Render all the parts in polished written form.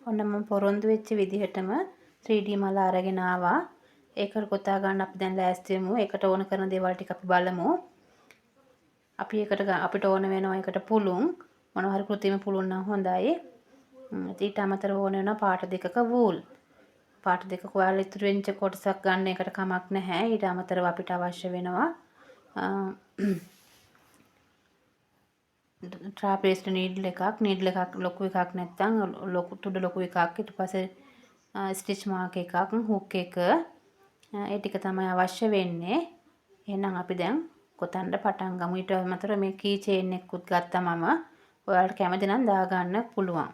ඔන්න මම පොරොන්දු වෙච්ච විදිහටම 3D මල අරගෙන ආවා. ඒකට කොතා ගන්න අපි දැන් ලෑස්ති වෙමු. ඒකට ඕන කරන දේවල් ටික අපි බලමු. අපිට ඕන වෙනවා ඒකට පුළුන්. මොනවා හරි කෘත්‍රිම පුළුන් නම් හොඳයි. ඊට අමතරව ඕන වෙනවා පාට දෙකක වූල්. පාට දෙකක ඔයාලා ඉතුරු වෙච්ච කොටසක් ගන්න එකට කමක් නැහැ. ඊට අමතරව අපිට අවශ්‍ය වෙනවා ට්‍රාපේස්ට් නීඩල් එකක් ලොකු එකක් නැත්නම් ලොකු එකක්. ඊට පස්සේ ස්ටිච් මාක් එකක්, හුක් එක. ඒ ටික තමයි අවශ්‍ය වෙන්නේ. එහෙනම් අපි දැන් කොතනද පටන් ගමු. ඊට අමතරව මේ කී චේන් එකකුත් ගත්තා මම. ඔයාලට කැමති නම් දාගන්න පුළුවන්.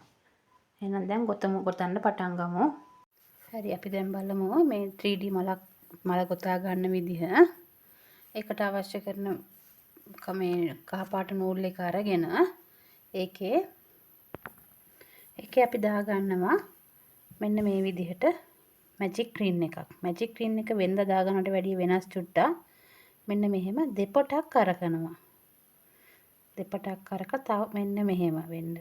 එහෙනම් දැන් කොතනද පටන් ගමු. හරි අපි දැන් බලමු මේ 3D මල ගොතා ගන්න විදිහ. ඒකට අවශ්‍ය කරන මේ කහපාට නූල් එක අරගෙන ඒකේ අපි දාගන්නවා මෙන්න මේ විදිහට මැජික් රින් එකක්. මැජික් රින් එක වෙනදා දාගන්නට වැඩිය වෙනස් චුට්ටක්. මෙන්න මෙහෙම දෙපොටක් කරකනවා. දෙපොටක් කරක තව මෙන්න මෙහෙම වෙන්න.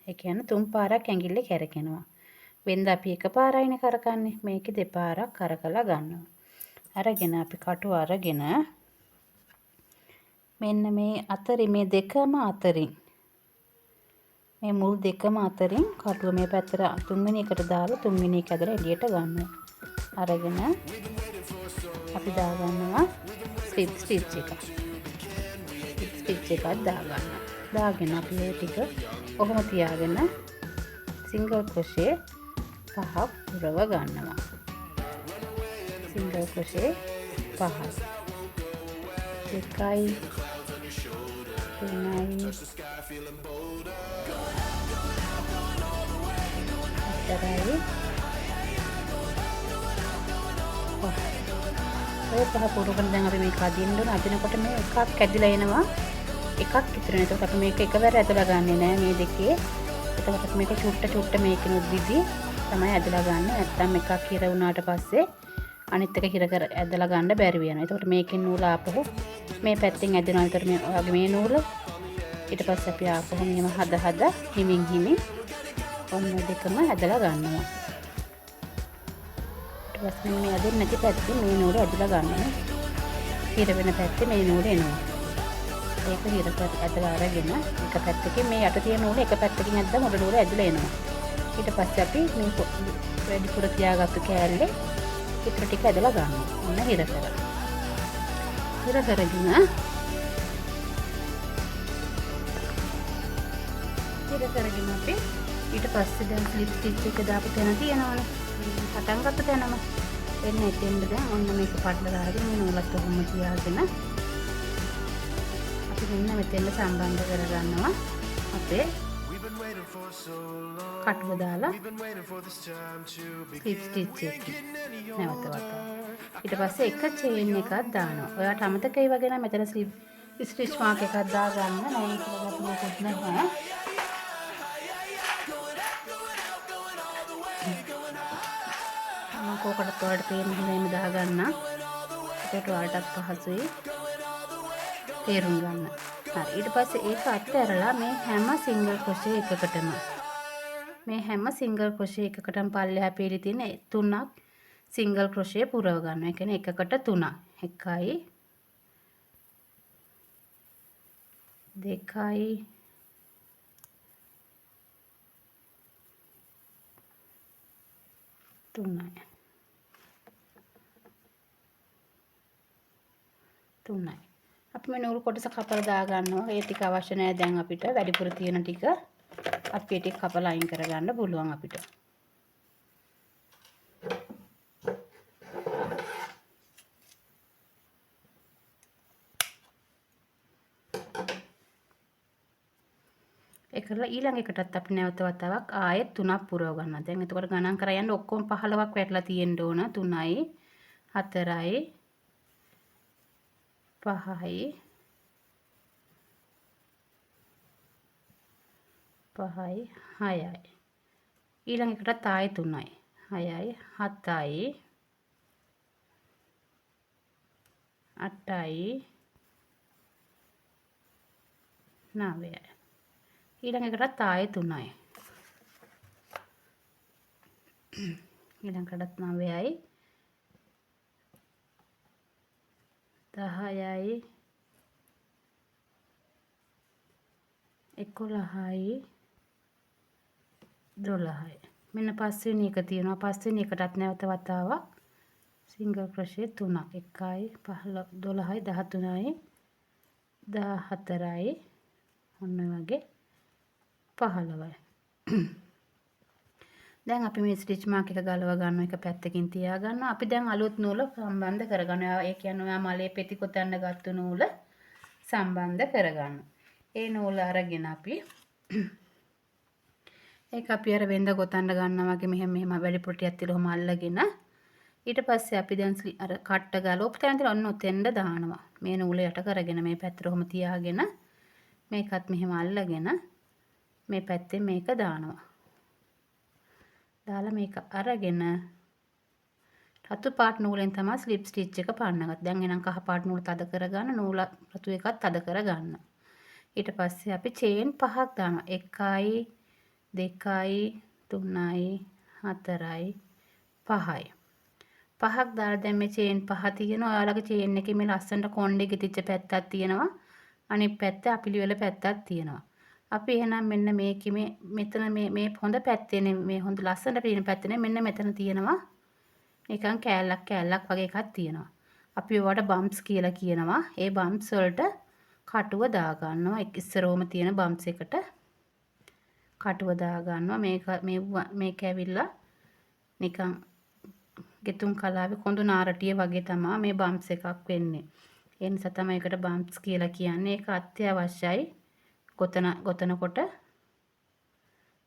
ඒ කියන්නේ තුන් පාරක් ඇඟිල්ලේ කැරකෙනවා. වෙනදා අපි එකපාරයිනේ කරකන්නේ. මේකේ දෙපාරක් කරකලා ගන්නවා. අරගෙන අපි කටුව අරගෙන මෙන්න මේ අතරින් මේ දෙකම අතරින් මේ මුල් දෙකම අතරින් කටුව මේ පැත්තට තුන්වෙනි එකට දාලා තුන්වෙනි එක ඇදලා එළියට ගන්නවා. අරගෙන අපි දාගන්නවා ස්ටිච් එකක්. ස්ටිච් එකක් දාගන්නවා. දාගෙන අපි මේ ටික කොහොම තියාගෙන සිංගල් ක්‍රොෂේ 5ක් පුරව ගන්නවා. සිංගල් ක්‍රොෂේ 5ක්. 2යි 3යි 4යි ඔය පහ පුරවගෙන දැන් අපි මේක අදින්න ඕන. අදිනකොට මේ එකක් ඇදිලා එනවා. එකක් ඉතුරු වෙනවා. එතකොට අපි මේක එකවර ඇදලා ගන්නෙ නෑ මේ දෙකේ. එතකොට මේක චුට්ට මේකිනුත් දිදි තමයි ඇදලා ගන්න. නැත්තම් එකක් හිර වුණාට පස්සේ අනිත් එක හිර කර ඇදලා ගන්න බැරි වෙනවා. එතකොට මේකෙන් නූල ආපහු මේ පැත්තෙන් ඇදෙනවා. එතකොට මේ ඔයගේ මේ නූල ඊට පස්සේ අපි ආපහු මෙහෙම හද හිමින් ඔන්න දෙකම ඇදලා ගන්නවා. ඊට පස්සේ මේ ඇදෙන්නේ නැති පැත්තේ මේ නූල ඇදලා ගන්නවා. හිර වෙන පැත්තේ මේ නූල එනවා. ඒක හිර කර ඇදලා අරගෙන එක පැත්තකින් මේ යට තියෙන නූල එක පැත්තකින් ඇද්දම උඩ නූල ඇදලා එනවා. ඊට පස්සේ අපි මේ වැඩිපුර තියාගත්තු කෑල්ලේ ඉතුරු ටික ඇදලා ගන්නවා. ඔන්න හිර කරගෙන අපි ඊට පස්සේ දැන් ස්ලිප් ස්ටිච් එක දාපු තැන තියෙනවනේ. පටන් ගත්ත තැනම එන්න එතෙන්ද දැන් ඔන්න මේක පටලලා දාගෙන මේ නූලත් ඔහොම තියාගෙන අපි මෙන්න මෙතෙන්ද සම්බන්ධ කරගන්නවා. අපේ කටුව දාලා ස්ලිප් ස්ටිච් එක නැවත වතාවක්. ඊට පස්සේ එක චේන් එකක් දානවා. ඔයාලට අමතකයි වගේ නම් මෙතන ස්ටිච් මාක් එකක් දාගන්න. නෑ කියලා ගත්තොත් නැහැ. කෝකටත් ඔයාලට තේරෙන්න හැම දාගන්න. ඒකට ඔයාලටත් පහසුයි තේරුම් ගන්න. හරි ඊට පස්සේ ඒක අත්හැරලා මේ හැම සිංගල් ක්‍රොෂේ එකකටම පල්ලෙහා පිරී තියෙන තුනක් සිංගල් ක්‍රොෂේ පුරව ගන්නවා. ඒ කියන්නේ එකකට 3ක්. 1යි 2යි 3යි. අපි මේ නූල් කොටස කපලා දා ගන්නවා. ඒ ටික අවශ්‍ය නැහැ දැන් අපිට. වැඩිපුර තියෙන ටික අපි ඒ ටික කපලා අයින් කරගන්න පුළුවන් අපිට. ඒ කරලා ඊළඟ එකටත් අපි නැවත වතාවක් ආයෙත් 3ක් පුරව ගන්නවා. දැන් එතකොට ගණන් කරා යන්න ඔක්කොම 15ක් වැටලා තියෙන්න ඕන. 3යි 4යි 5යි 6යි ඊළඟ එකටත් ආයෙ 3යි 6යි 7යි 8යි 9යි ඊළඟ එකටත් ආයෙ 3යි ඊළඟටත් 9යි 10යි 11යි 12යි. මෙන්න පස්වෙනි එක තියෙනවා. පස්වෙනි එකටත් නැවත වතාවක් සිංගල් ක්‍රොෂේ 3ක් 1යි 12යි 13යි 14යි ඔන්න ඔය වගේ 15යි. දැන් අපි මේ ස්ටිච් මාක් එක ගලව ගන්න එක පැත්තකින් තියා ගන්නවා. අපි දැන් අලුත් නූල සම්බන්ධ කරගන්නවා. ඒ කියන්නේ ඔයා මලේ පෙති කොතන්න ගත්තු නූල සම්බන්ධ කරගන්න. ඒ නූල අරගෙන අපි ඒක අපි අර වෙන්ද ගොතන්න ගන්නවා වගේ මෙහෙම වැඩිපුර ටිකක් තියලා ඔහම අල්ලගෙන ඊට පස්සේ අපි දැන් අර කට්ට ගලවපු තැන තියලා ඔන්න ඔතෙන්ද දානවා. මේ නූල යට කරගෙන මේ පැත්තට ඔහම තියාගෙන මේකත් මෙහෙම අල්ලගෙන මේ පැත්තෙන් මේක දානවා. දාලා මේක අරගෙන රතු පාට නූලෙන් තමයි ස්ලිප් ස්ටිච් එක පන්නගත්තේ. දැන් එනම් කහ පාට නූල තද කරගන්න නූල රතු එකත් තද කරගන්න. ඊට පස්සේ අපි චේන් 5ක් දානවා. 1යි 2යි 3යි 4යි 5යි. 5ක් දාලා දැන් මේ චේන් 5 තියෙනවා. ඔයාලගේ චේන් එකේ මේ ලස්සනට කොණ්ඩේ ගෙතිච්ච පැත්තක් තියෙනවා. අනිත් පැත්තේ අපිලිවෙල පැත්තක් තියෙනවා. අපි එහෙනම් මෙන්න මේකේ මෙතන මේ හොඳ පැත්තේ මේ හොඳ ලස්සනට පේන පැත්තේ මෙන්න මෙතන තියෙනවා නිකන් කෑල්ලක් වගේ එකක් තියෙනවා. අපි ඒවට බම්ප්ස් කියලා කියනවා. ඒ බම්ප්ස් වලට කටුව දා ගන්නවා. ඉස්සරෝම තියෙන බම්ප්ස් එකට කටුව දා ගන්නවා. මේක ඇවිල්ලා නිකන් ගෙතුම් කලාවේ කොඳු නාරටිය වගේ තමයි මේ බම්ප්ස් එකක් වෙන්නේ. ඒ නිසා තමයි ඒකට බම්ප්ස් කියලා කියන්නේ. ඒක අත්‍යවශ්‍යයි. ගොතනකොට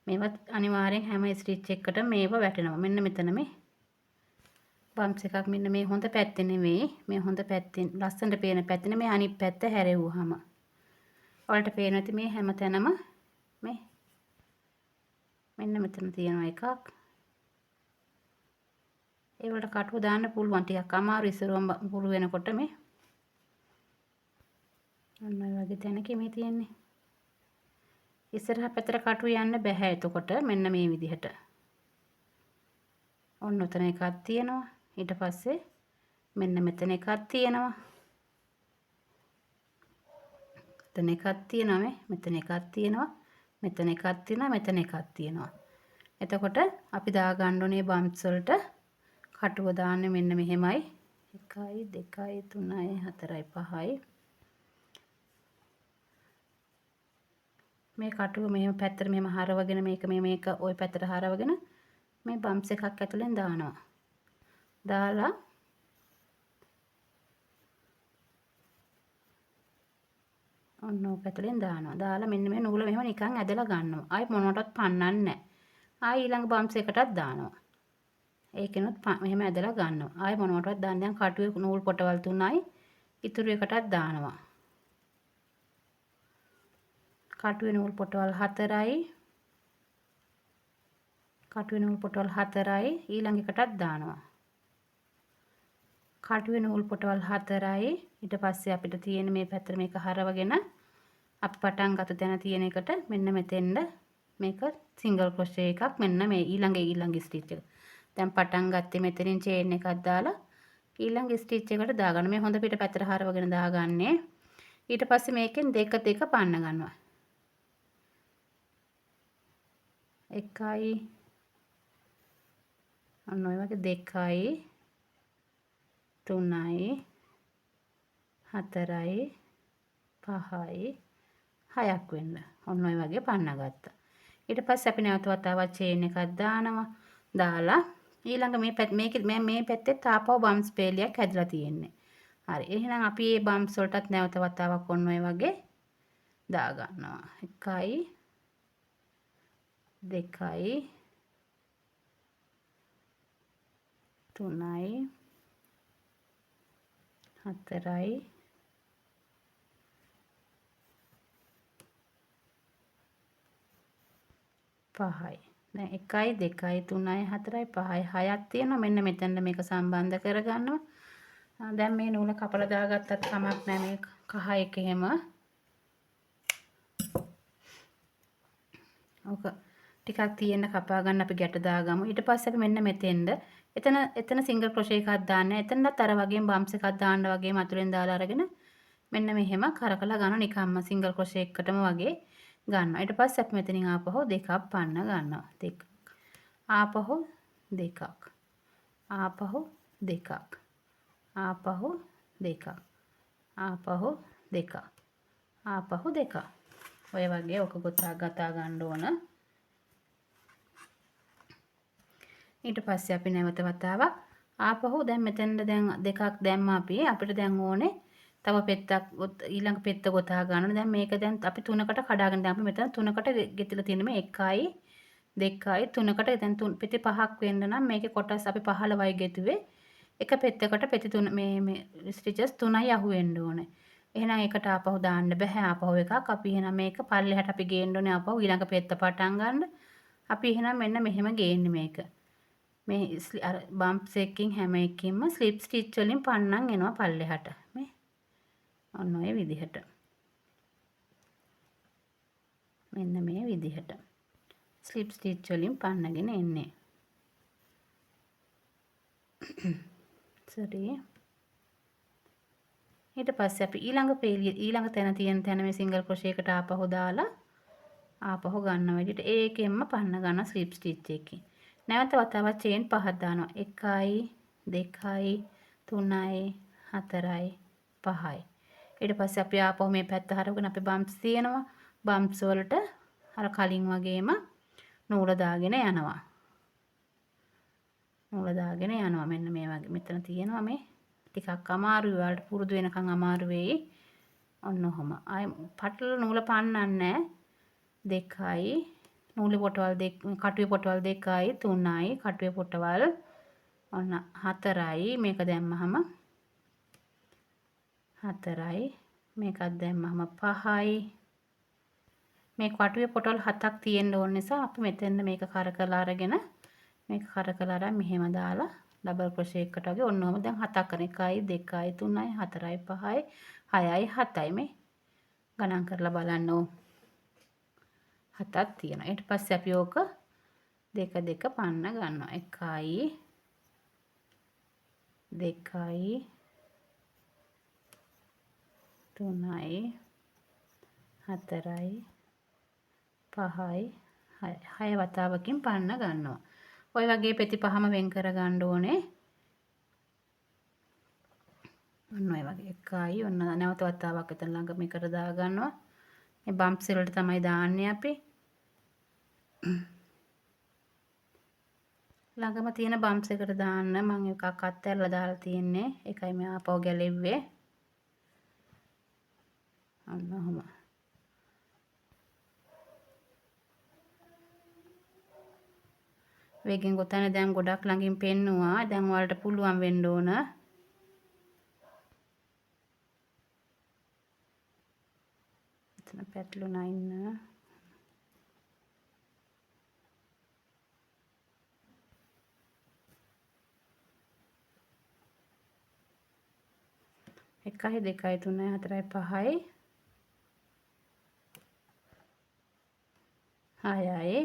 මේවත් අනිවාර්යෙන් හැම ස්ටිච් එකකටම මේව වැටෙනවා. මෙන්න මෙතන මේ බම්ප්ස් එකක් මෙන්න මේ හොඳ පැත්තේ නෙවෙයි. මේ හොඳ පැත්තෙන් ලස්සනට පේන පැත්තේ මේ අනිත් පැත්ත හැරෙව්වහම. ඔයාලට පේනවා ඇති මේ හැම තැනම මේ මෙන්න මෙතන තියෙනවා එකක්. ඒ වලට කටුව දාන්න පුළුවන් ටිකක් අමාරු ඉස්සරවම පුරු වෙනකොට මේ ඔන්න ඔය වගේ තැනක මේ තියෙන්නේ. ඉස්සරහ පැත්තට කටුව යන්න බෑ එතකොට මෙන්න මේ විදිහට. ඔන්න උතන එකක් තියෙනවා. ඊට පස්සේ මෙන්න මෙතන එකක් තියෙනවා. මෙතන එකක් තියෙනවා මෙතන එකක් තියෙනවා. මෙතන එකක් තියෙනවා මෙතන එකක් තියෙනවා. එතකොට අපි දා ගන්න ඕනේ බම්ප්ස් වලට කටුව දාන්නේ මෙන්න මෙහෙමයි. 1යි 2යි 3යි 4යි 5යි මේ කටුව මෙහෙම පැත්තට මෙහෙම හරවගෙන මේක ওই පැත්තට හරවගෙන මේ බම්ප්ස් එකක් ඇතුලෙන් දානවා. දාලා ඔන්න ඕක ඇතුලෙන් දානවා. දාලා මෙන්න මේ නූල මෙහෙම නිකන් ඇදලා ගන්නවා. ආයි මොනවටවත් පන්නන්නේ නැහැ. ආයි ඊළඟ බම්ප්ස් එකටත් දානවා. ඒකෙනුත් මෙහෙම ඇදලා ගන්නවා. ආයි මොනවටවත් දාන්නේ දැන් කටුවේ නූල් පොටවල් 3යි ඉතුරු එකටත් දානවා. කටුවේ නූල් පොටවල් 4යි කටුවේ නූල් පොටවල් 4යි ඊළඟ එකටත් දානවා. කටුවේ නූල් පොටවල් 4යි ඊට පස්සේ අපිට තියෙන මේ පැත්තට මේක හරවගෙන අපි පටන් ගත්ත තැන තියෙන එකට මෙන්න මෙතෙන්ද මේක සිංගල් ක්‍රොෂේ එකක් මෙන්න මේ ඊළඟ ස්ටිච් එක. දැන් පටන් ගත්තේ මෙතනින් චේන් එකක් දාලා ඊළඟ ස්ටිච් එකට දාගන්න. මේ හොඳ පිට පැත්තට හරවගෙන දාගන්නේ. ඊට පස්සේ මේකෙන් දෙක පන්න ගන්නවා. 1යි ඔන්න ඔය වගේ 2යි 3යි 4යි 5යි 6ක් වෙන්න. ඔන්න ඔය වගේ පන්න ගත්තා. ඊට පස්සේ අපි නැවත වතාවක් චේන් එකක් දානවා. දාලා ඊළඟ මේ පැත්තේ තාපව බම්ස් පේලියක් හැදලා තියෙන්නේ. හරි. එහෙනම් අපි මේ බම්ස් වලටත් නැවත වතාවක් ඔන්න ඔය වගේ දා ගන්නවා. 1යි 2යි 3යි 4යි 5යි. දැන් 1යි 2යි 3යි 4යි 5යි 6ක් තියෙනවා. මෙන්න මෙතන මේක සම්බන්ධ කරගන්නවා. දැන් මේ නූල කපලා දාගත්තත් කමක් නැහැ මේ කහ එක එහෙම. ඔක ටිකක් තියෙන්න කපා ගන්න අපි ගැට දාගමු. ඊට පස්සේ අපි මෙන්න මෙතෙන්ද එතන සිංගල් ක්‍රොෂේ එකක් දාන්න. එතනත් අර වගේම බම්ස් එකක් දාන්න වගේම අතුලෙන් දාලා අරගෙන මෙන්න මෙහෙම කරකලා ගන්න නිකම්ම සිංගල් ක්‍රොෂේ එකකටම වගේ ගන්නවා. ඊට පස්සේ අපි මෙතනින් ආපහු දෙකක් පන්න ගන්නවා. දෙක. ආපහු දෙකක්. ආපහු දෙකක්. ආපහු දෙකක්. ආපහු දෙකක්. ආපහු දෙකක්. ඔය වගේ ඔක ගතා ගන්න ඕන. ඊට පස්සේ අපි නැවත වතාවක් ආපහු දැන් මෙතෙන්ද දැන් දෙකක් දැම්ම අපිට දැන් ඕනේ තව පෙත්තක් ඊළඟ පෙත්ත ගොතා ගන්න. දැන් මේක දැන් අපි තුනකට කඩාගෙන දැන් අපි මෙතන තුනකට ගෙතිලා තියෙන මේ 1යි 2යි 3කට දැන් තුන් පෙති පහක් වෙන්න නම් මේකේ කොටස් අපි 15යි ගෙතුවේ. එක පෙත්තකට පෙති තුන මේ ස්ටිචස් 3යි අහු වෙන්න ඕනේ. එහෙනම් ඒකට ආපහු දාන්න බෑ ආපහු එකක්. අපි එහෙනම් මේක පල්ලෙහාට අපි ගේන්න ඕනේ ආපහු ඊළඟ පෙත්ත පටන් ගන්න. අපි එහෙනම් මෙන්න මෙහෙම ගේන්නේ මේක. මේ අර බම්ප්ස් එකකින් හැම එකකින්ම ස්ලිප් ස්ටිච් වලින් පන්නන් එනවා පල්ලෙහාට. මේ ඔන්න ඔය විදිහට. මෙන්න මේ විදිහට. ස්ලිප් ස්ටිච් වලින් පන්නගෙන එන්නේ. සරි. ඊට පස්සේ අපි ඊළඟ තැන තියෙන තැන මේ සිංගල් ක්‍රොෂේ එකට ආපහු දාලා ආපහු ගන්න විදිහට ඒකෙන්ම පන්න ගන්න ස්ලිප් ස්ටිච් එකකින්. නැවත වතාවක් චේන් පහක් දානවා. 1යි 2යි 3යි 4යි 5යි. ඊට පස්සේ අපි ආපහු මේ පැත්ත හරවගෙන අපි බම්ප්ස් තියෙනවා. බම්ප්ස් වලට අර කලින් වගේම නූල දාගෙන යනවා. නූල දාගෙන යනවා. මෙන්න මේ වගේ මෙතන තියෙනවා මේ ටිකක් අමාරුයි. ඔයාලට පුරුදු වෙනකන් අමාරු වෙයි. ඔන්න ඔහම. ආයි පටල නූල පන්නන්නේ 2යි නූලේ පොටවල් දෙක කටුවේ පොටවල් 2යි 3යි කටුවේ පොටවල් ඔන්න 4යි මේක දැම්මහම 4යි මේකත් දැම්මහම 5යි මේ කටුවේ පොටවල් 7ක් තියෙන්න ඕන නිසා අපි මෙතෙන්ද මේක කරකලා අරගෙන මේක කරකලා අරන් මෙහෙම දාලා ඩබල් ක්‍රොෂේ එකකට වගේ ඔන්න ඔහම දැන් 7ක් කරන 1යි 2යි 3යි 4යි 5යි 6යි 7යි මේ ගණන් කරලා බලන්න ඕ 7ක් තියෙනවා. ඊට පස්සේ අපි ඕක දෙක පන්න ගන්නවා. 1යි 2යි 3යි 4යි 5යි 6 වතාවකින් පන්න ගන්නවා. ඔය වගේ පෙති පහම වෙන් කර ගන්න ඕනේ. ඔන්න ඔය වගේ 1යි ඔන්න නැවත වතාවක් එතන ළඟ මේකට දා ගන්නවා. මේ බම්ප්ස් වලට තමයි දාන්නේ අපි. ළඟම තියෙන බම්ප්ස් එකට දාන්න මම එකක් අත්හැරලා දාලා තියෙන්නේ. ඒකයි මේ ආපහු ගැලෙව්වේ. අන්න ඔහම. වේගෙන් ගොතන දැන් ගොඩක් ළඟින් පෙන්නුවා. දැන් ඔයාලට පුළුවන් වෙන්න ඕන. එතන පැටලුණා ඉන්න. එකයි 2යි 3යි 4යි 5යි 6යි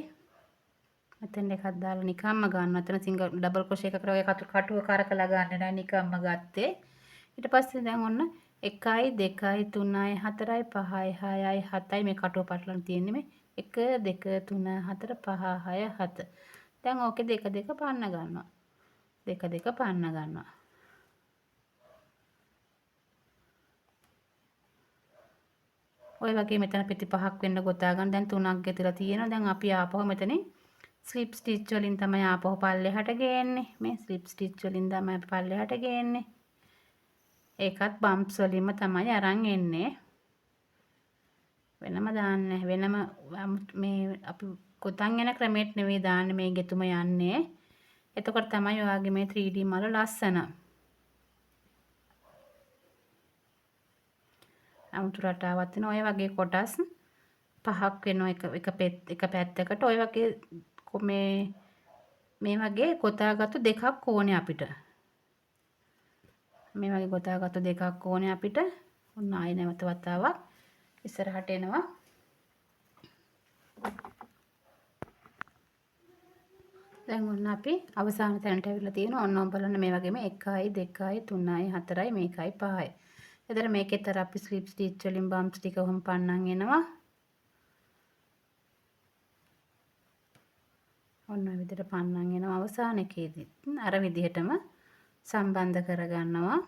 මෙතෙන් එකක් දාලා නිකම්ම ගන්නවා. එතන සිංගල් ඩබල් ක්‍රොෂේ එකකට වගේ කටුව කරකලා ගන්න නෑ නිකම්ම ගත්තේ. ඊට පස්සේ දැන් ඔන්න 1යි 2යි 3යි 4යි 5යි 6යි 7යි මේ කටුව පටලන තියෙන්නේ මේ 1 2 3 4 5 6 7. දැන් ඕකේ දෙක පන්න ගන්නවා. දෙක පන්න ගන්නවා. ඔය වගේ මෙතන පෙති පහක් වෙන්න ගොතා ගන්න. දැන් තුනක් ගෙතලා තියෙනවා. දැන් අපි ආපහු මෙතනින් ස්ලිප් ස්ටිච් වලින් තමයි ආපහු පල්ලෙහාට ගේන්නේ. මේ ස්ලිප් ස්ටිච් වලින් තමයි අපි පල්ලෙහාට ගේන්නේ. ඒකත් බම්ප්ස් වලින්ම තමයි අරන් එන්නේ. වෙනම දාන්නේ වෙනම මේ අපි කොතන් යන ක්‍රමයට නෙවෙයි දාන්නේ මේ ගෙතුම යන්නේ. එතකොට තමයි ඔයාගේ මේ 3D මල ලස්සන. අමුතු රටාවක් වෙන ඔය වගේ කොටස් පහක් වෙනවා එක පැත්තකට ඔය වගේ මේ වගේ ගොතාගත්තු දෙකක් ඕනේ අපිට. මේ වගේ ගොතාගත්තු දෙකක් ඕනේ අපිට. ඔන්න ආයෙ නැවත වතාවක් ඉස්සරහට එනවා. දැන් ඔන්න අපි අවසාන තැනට ඇවිල්ලා තියෙනවා. ඔන්න බලන්න මේ වගේම 1යි 2යි 3යි 4යි මේකයි 5යි. එතන මේකෙත් අර අපි ස්ලිප් ස්ටිච් වලින් බම්ප්ස් ටික ඔහොම පන්නන් එනවා. ඔන්න ඔය විදිහට පන්නන් එනවා අවසාන එකේදී. අර විදිහටම සම්බන්ධ කරගන්නවා.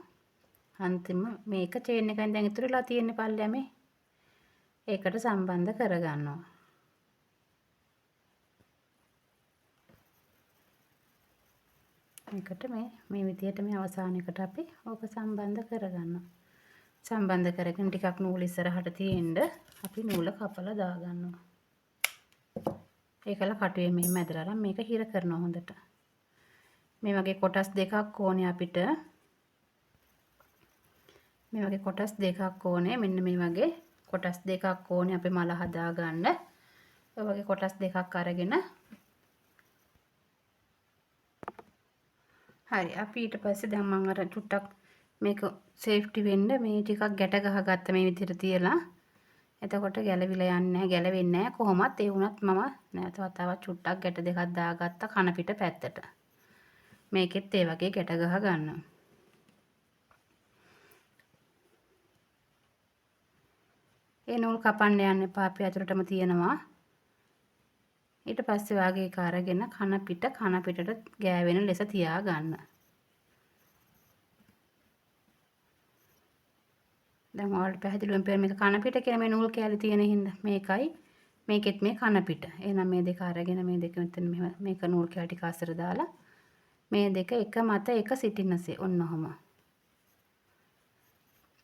අන්තිම මේක චේන් එකෙන් දැන් ඉතුරු වෙලා තියෙන්නේ පල්ලෙමේ. ඒකට සම්බන්ධ කරගන්නවා. මේකට මේ විදිහට මේ අවසාන එකට අපි ඕක සම්බන්ධ කරගන්නවා. සම්බන්ධ කරගෙන ටිකක් නූල් ඉස්සරහට තියෙන්න අපි නූල කපලා දාගන්නවා. ඒකල කටුවේ මෙහෙම ඇදලා මේක හිර කරනවා හොඳට. මේ වගේ කොටස් දෙකක් ඕනේ අපිට. මේ වගේ කොටස් දෙකක් ඕනේ. මෙන්න මේ වගේ කොටස් දෙකක් ඕනේ අපි මල හදාගන්න. ඔය වගේ කොටස් දෙකක් අරගෙන හරි අපි ඊට පස්සේ දැන් මම අර චුට්ටක් මේක සේෆ්ටි වෙන්න මේ ටිකක් ගැට ගහගත්ත මේ විදිහට තියලා එතකොට ගැලවිලා යන්නේ නැහැ ගැලවෙන්නේ නැහැ කොහොමත් ඒ වුණත් මම නැවතත් තව චුට්ටක් ගැට දෙකක් දාගත්ත කන පිට පැත්තට මේකෙත් ඒ වගේ ගැට ගහ ගන්නවා ඒ නූල් කපන්න යන්න එපා අපි අතුරටම තියනවා ඊට පස්සේ වාගේ එක අරගෙන කන පිටට ගෑවෙන ලෙස තියා ගන්න. දැන් ඔයාලට පැහැදිලිවම පේන මේක කන පිට කියන මේ නූල් කෑලි තියෙන හින්දා මේකයි මේකෙත් මේ කන පිට. එහෙනම් මේ දෙක අරගෙන මේ දෙක මෙතන මේක නූල් කෑලි ටික අතර දාලා මේ දෙක එක මත එක සිටින්නසේ ඔන්න ඔහම.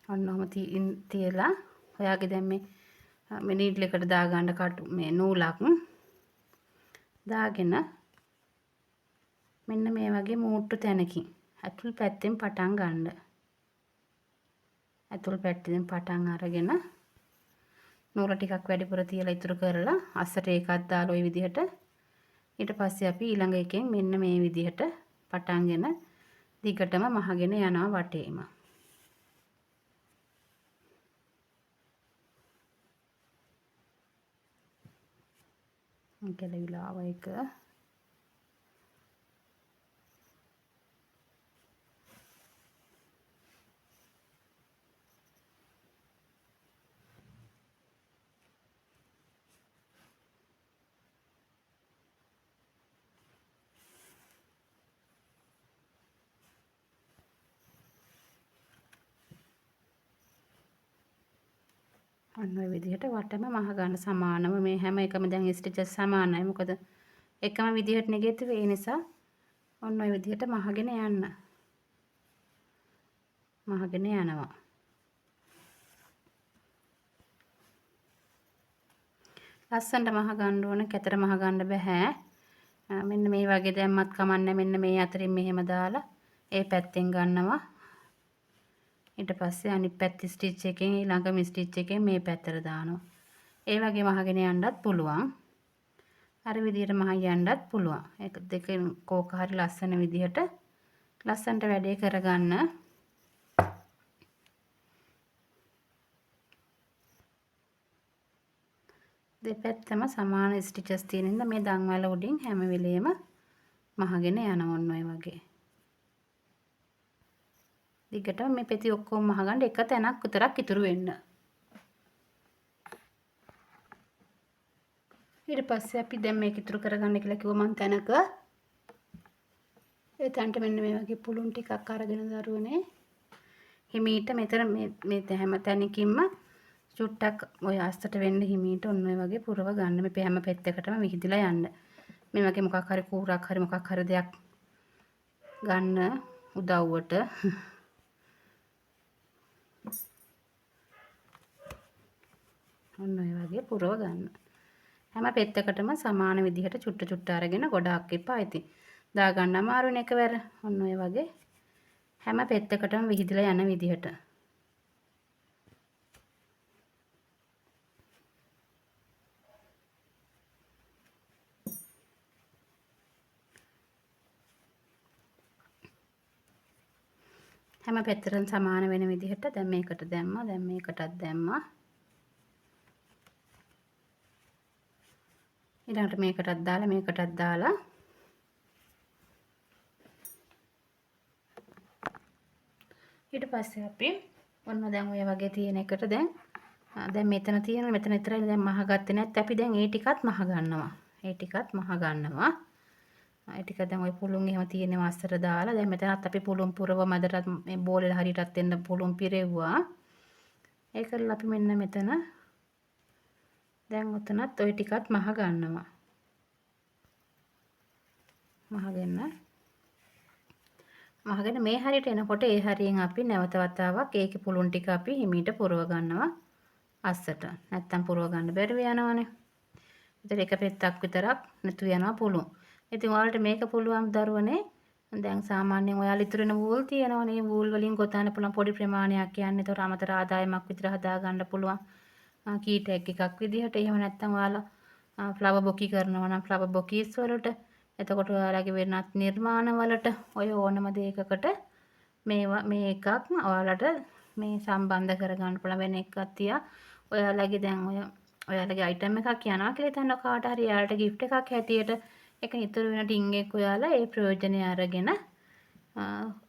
ඔන්න ඔහම තියලා ඔයාගේ දැන් මේ නීඩල් එකට දාගන්න මේ නූලක් දාගෙන මෙන්න මේ වගේ මූට්ටු තැනකින් ඇතුල් පැත්තෙන් පටන් ගන්න. ඇතුල් පැත්තෙන් පටන් අරගෙන නූල ටිකක් වැඩිපුර තියලා ඉතුරු කරලා අස්සට ඒකක් දාලා ওই විදිහට ඊට පස්සේ අපි ඊළඟ එකෙන් මෙන්න මේ විදිහට පටන්ගෙන දිගටම මහගෙන යනවා වටේම. ගැලවිලා ආව එක ඔන්න ඔය විදිහට වටම මහ ගන්න සමානව මේ හැම එකම දැන් ස්ටිචස් සමානයි. මොකද එකම විදිහට නෙගෙතිව ඒ නිසා ඔන්න ඔය විදිහට මහගෙන යන්න. මහගෙන යනවා. ලස්සනට මහ ගන්න ඕන, කැතර මහ ගන්න බෑ. මෙන්න මේ වගේ දැම්මත් කමන්නේ මෙන්න මේ අතරින් මෙහෙම දාලා ඒ පැත්තෙන් ගන්නවා. ඊට පස්සේ අනිත් පැත්තේ ස්ටිච් එකෙන් ඊළඟම ස්ටිච් එකෙන් මේ පැත්තට දානවා. ඒ වගේ මහගෙන යන්නත් පුළුවන්. අර විදිහට මහ යන්නත් පුළුවන්. ඒක දෙකෙන් කෝක හරි ලස්සන විදිහට ලස්සනට වැඩේ කරගන්න. දෙපැත්තම සමාන ස්ටිචස් තියෙන ඉඳ මේ දන්වැල උඩින් හැම වෙලෙම මහගෙන යනවා ඔන්න ඔය වගේ. දිගටම මේ පෙති ඔක්කොම මහගන්න එක තැනක් විතරක් ඉතුරු වෙන්න. ඊට පස්සේ අපි දැන් මේක ඉතුරු කරගන්න කියලා කිව්ව මං තැනක ඒ තැනට මෙන්න මේ වගේ පුළුන් ටිකක් අරගෙන දරුවනේ හිමීට මෙතන මේ හැම තැනකින්ම චුට්ටක් ඔය අස්සට වෙන්න හිමීට ඔන්න ඔය වගේ පුරව ගන්න මේ හැම පැත්තකටම විහිදලා යන්න. මේ වගේ මොකක් හරි කූරක් හරි මොකක් හරි දෙයක් ගන්න උදව්වට ඔන්න ඔය වගේ පුරව ගන්න. හැම පෙත්තකටම සමාන විදිහට චුට්ට චුට්ට අරගෙන ගොඩාක් එපා ඉතින්. දා ගන්න අමාරුනේ එකවර. ඔන්න ඔය වගේ හැම පෙත්තකටම විහිදලා යන විදිහට. හැම පැත්තටම සමාන වෙන විදිහට දැන් මේකට දැම්මා දැන් මේකටත් දැම්මා ඊළඟට මේකටත් දාලා ඊට පස්සේ අපි ඔන්න දැන් ඔය වගේ තියෙන එකට දැන් මෙතන තියෙන මෙතන විතරයි දැන් මහ ගත්තේ නැත්නම් අපි දැන් ඒ ටිකත් මහ ගන්නවා. ඒ ටිකත් මහ ගන්නවා. ඒ ටික දැන් ඔය පුළුන් එහෙම තියෙන වස්සට දාලා දැන් මෙතනත් අපි පුළුන් පුරව මැදටත් මේ බෝලේ හරියටත් එන්න පුළුන් පිරෙව්වා. ඒකල අපි මෙන්න මෙතන දැන් ඔතනත් ওই ටිකත් මහ ගන්නවා. මහගෙන මේ හරියට එනකොට ඒ හරියෙන් අපි නැවත වතාවක් ඒකේ පුළුන් ටික අපි හිමීට පුරව ගන්නවා අස්සට. නැත්තම් පුරව ගන්න බැරුව යනවනේ. ඒතර එක පෙත්තක් විතරක් නැතු යනවා පුළුන්. ඉතින් ඔයාලට මේක පුළුවන් දරුවනේ දැන් සාමාන්‍යයෙන් ඔයාලා ඉතුරු වෙන වූල් තියෙනවනේ. වූල් වලින් ගොතන්න පුළුවන් පොඩි ප්‍රමාණයක් කියන්නේ. ඒතර අමතර ආදායමක් විතර හදා ගන්න පුළුවන්. කී ටැග් එකක් විදිහට. එහෙම නැත්නම් ඔයාලා ෆ්ලවර් බොකි කරනවා නම් ෆ්ලවර් බොකීස් වලට එතකොට ඔයාලගේ වෙනත් නිර්මාණ වලට ඔය ඕනම දෙයකකට මේ එකක් ඔයාලට මේ සම්බන්ධ කරගන්න පුළුවන් වෙන එකක් තියා ඔයාලගේ දැන් ඔයාලගේ අයිටම් එකක් යනවා කියලා හිතන්න කාට හරි එයාලට gift එකක් හැටියට ඒක ඉතුරු වෙන ටින් එක ඔයාලා ඒ ප්‍රයෝජනය අරගෙන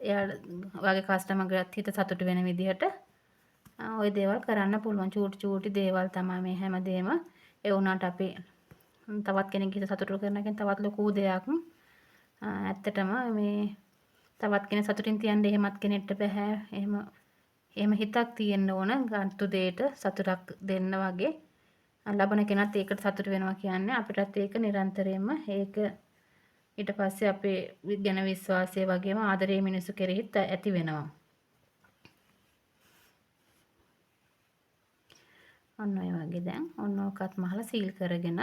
ඔයාගේ කස්ටමර්ගලත් හිත සතුට වෙන විදිහට ওই දේවල් කරන්න පුළුවන් චූටි දේවල් තමයි මේ හැමදේම ඒ වුණාට අපි තවත් කෙනෙක් හිත සතුටු කරන එකෙන් තවත් ලොකු දෙයක් ඇත්තටම මේ තවත් කෙනෙක් සතුටින් තියන්න එහෙමත් කෙනෙක්ට බෑ එහෙම හිතක් තියෙන්න ඕන ගන්තු දෙයට සතුටක් දෙන්න වගේ ලබන කෙනත් ඒකට සතුට වෙනවා කියන්නේ අපිටත් ඒක නිරන්තරයෙන්ම ඒක ඊට පස්සේ අපේ ගැන විශ්වාසය වගේම ආදරේ මිනිස්සු කෙරෙහිත් ඇති වෙනවා. ඔන්න ඔය වගේ දැන් ඔන්න ඔකත් මහලා සීල් කරගෙන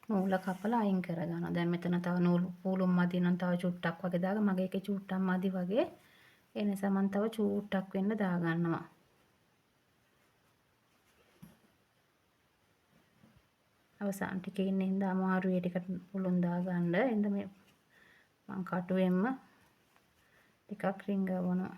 නූල කපලා අයින් කරගන්නවා. දැන් මෙතන තව නූල් පූලුම් මදි නම් තව චුට්ටක් වගේ දාගන්න. මගේ එකේ චුට්ටක් මදි වගේ. ඒ නිසා මම තව චුට්ටක් වෙන්න දාගන්නවා. අවසාන ටිකේ ඉන්න හින්දා අමාරුයි ටිකට පුළුන් දාගන්න. එඳ මේ මම කටුවෙන්ම ටිකක් රිංගවනවා.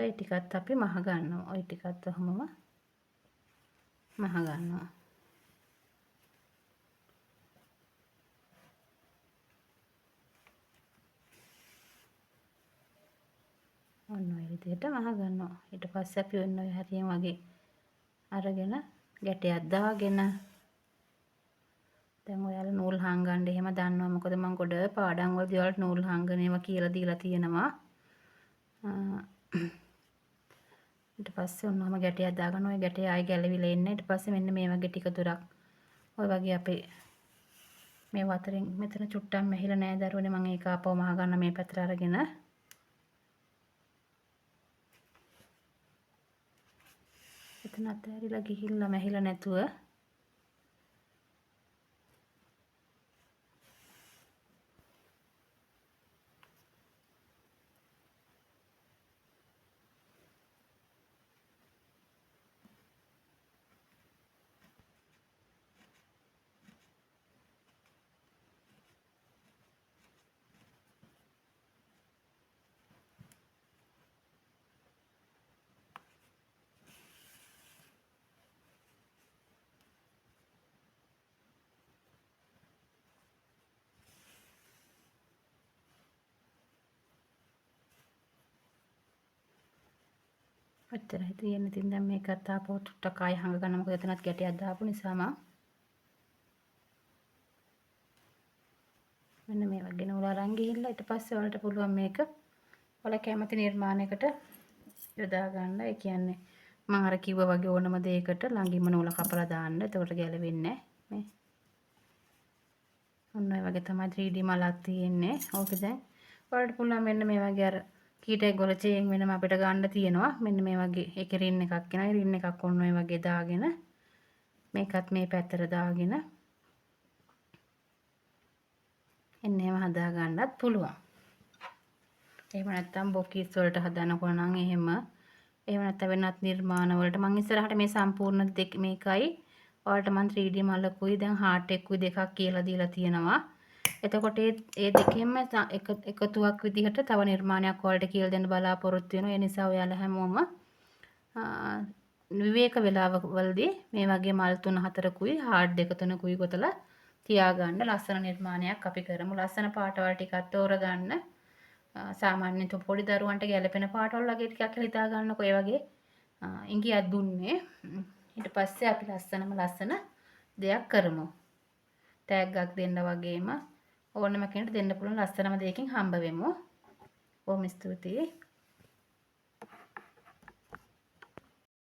ඒ ටිකත් අපි මහ ගන්නවා. ওই ටිකත් ඔහමම මහ ගන්නවා. ඔන්න ඔය විදිහට මහ ගන්නවා. ඊට පස්සේ අපි ඔන්න ඔය හරියෙන් වගේ අරගෙන ගැටයක් දාගෙන දැන් ඔයාලා නූල් හංගන්න එහෙම දන්නවා. මොකද මම ගොඩ පාඩම් වලදී ඔයාලට නූල් හංගන ඒවා කියලා දීලා තියෙනවා. ඊට පස්සේ ඔන්නම ගැටයක් දාගෙන ওই ගැටේ ආයි ගැලවිලා එන්න. ඊට පස්සේ මෙන්න මේ වගේ ටික දුරක් ඔය වගේ අපේ මේ වතරින් මෙතන චුට්ටක් මෙහිලා නෑ දරුවනේ. මම ඒක ආපහු මහ ගන්න මේ පැත්තට අරගෙන එතන අතහැරිලා ගිහිල්ලා මෙහිලා නැතුව ඔච්චරයි තියෙන්නේ. ඉතින් දැන් මේකත් ආපහු ටුට්ටක් ආයෙ හංග ගන්න. මොකද එතනත් ගැටයක් දාපු නිසා මෙන්න මේ වගේ නූල අරන් ගිහිල්ලා ඊට පස්සේ ඔයාලට පුළුවන් මේක ඔයාලා කැමති නිර්මාණයකට යොදා ගන්න. ඒ කියන්නේ මම අර කිව්වා වගේ ඕනම දෙයකට ළඟින්ම නූල කපලා දාන්න. එතකොට ගැලවෙන්නේ නැහැ. ඔන්න ඔය වගේ තමයි 3D මලක් තියෙන්නේ. ඕක දැන් ඔයාලට පුළුවන් මෙන්න මේ වගේ අර කීටෙක් වල චේන් වෙනම අපිට ගන්න තියෙනවා. මෙන්න මේ වගේ ඒකේ රින් එකක් එනවා. රින් එකක් ඔන්න ඔය වගේ දාගෙන මේකත් මේ පැත්තට දාගෙන එන්න එහෙම හදා ගන්නත් පුළුවන්. එහෙම නැත්නම් බොකීස් වලට හදනකොට නම් එහෙම නැත්නම් වෙනත් නිර්මාණ වලට මම ඉස්සරහට මේ සම්පූර්ණ දෙක මේකයි ඔයාලට මම 3D මලකුයි දැන් හાર્ට් එකකුයි දෙකක් කියලා දීලා තියෙනවා. එතකොට ඒ දෙකෙන්ම එකතුවක් විදිහට තව නිර්මාණයක් ඔයාලට කියලා දෙන්න බලාපොරොත්තු වෙනවා. ඒ නිසා ඔයාලා හැමෝම විවේක වේලාවවලදී මේ වගේ මල් 3-4කුයි හાર્ඩ් 2-3කුයි ගොතලා තියාගන්න. ලස්සන නිර්මාණයක් අපි කරමු. ලස්සන පාටවල් ටිකක් තෝරගන්න. සාමාන්‍යයෙන් පොඩි දරුවන්ට ගැළපෙන පාටවල් වගේ ටිකක් හිතා ගන්නකො. ඒ වගේ ඉඟියක් දුන්නේ. ඊට පස්සේ අපි ලස්සන දෙයක් කරමු. ටැග්ගක් දෙන්න වගේම ඕනම කෙනෙකුට දෙන්න පුළුවන් ලස්සනම දෙයකින් හම්බ වෙමු. බොහොම ස්තුතියි.